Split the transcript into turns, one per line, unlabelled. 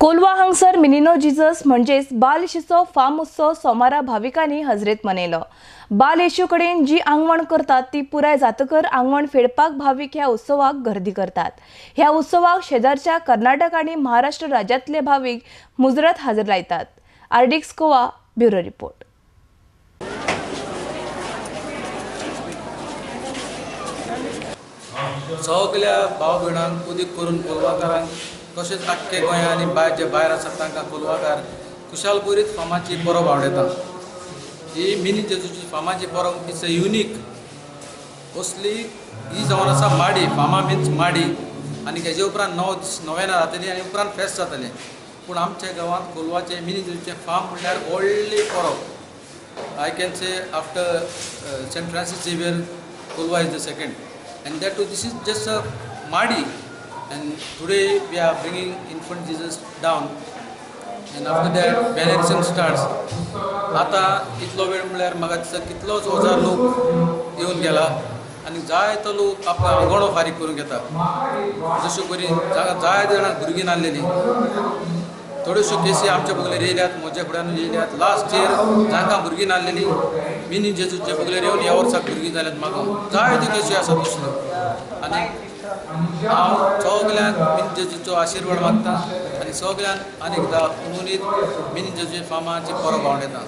कोलवा हांगसर मिनिनो जीजस म्हणजेच बाल येशूचो फाम उत्सव सोमारा भाविकांनी हजरेत मनयलो। बाल येशू कडेन जी आंगवण करतात ती पुराय जातकर आंगवण फेडपाक भाविक ह्या उत्सवाक गर्दी करतात। ह्या उत्सवाक शेजारच्या कर्नाटक आणि महाराष्ट्र राज्यांतले भाविक मुजरत हजर लायतात। RDX Goa bureau report.
सगळ्या भाव भयणांक उदीक करून कोलवाकारांक तशेंच आख्खे गोंया आनी जे भायर आसात तांकां कोलवाकार खुशालपुरीत फामाची परब आवडटा। ही मिनी जेजूची फामाची परब इट्स अ युनीक असली ही जावन आसा माडी। फामा मिन्स माडी आनी हेजे उपरांत 9 दीस नोवेना जातली आनी उपरांत फेस्त जातलें। पूण आमच्या गांवांत कोलवाचे मिनी जेजूचे फाम म्हणल्यार व्हडली परब। I can say after saint Francis Xavier Colva is the second and that too this is just a madi and today we are bringing infant Jesus down and after that benediction starts. आता इतलो वेळ म्हळ्यार म्हाका दिसता कितलोच हजार लोक येवन गेला आनी जाय तो लोक आपलो आंगवणो फारीक करून घेता। जश्यो बरी जाय जाणांक भुरगीं नासलेलीं थोड्योश्यो केसी आमच्या बगलेर येयल्यात, म्हज्या फुड्यान येयल्यात। लास्ट इयर जांकां भुरगीं नासलेलीं मिनी जेजूच्या बगलेर येवन ह्या वर्साक भुरगीं जाल्यात। म्हाका जाय त्यो केसी आसात तसल्यो आनी हांव सगल्यांक मिनी जेजूचो आशिर्वाद मागता आनी सगल्यांक आनी एकदां उमेदीत मिनी जेजूचे फामाची परब आवडटा।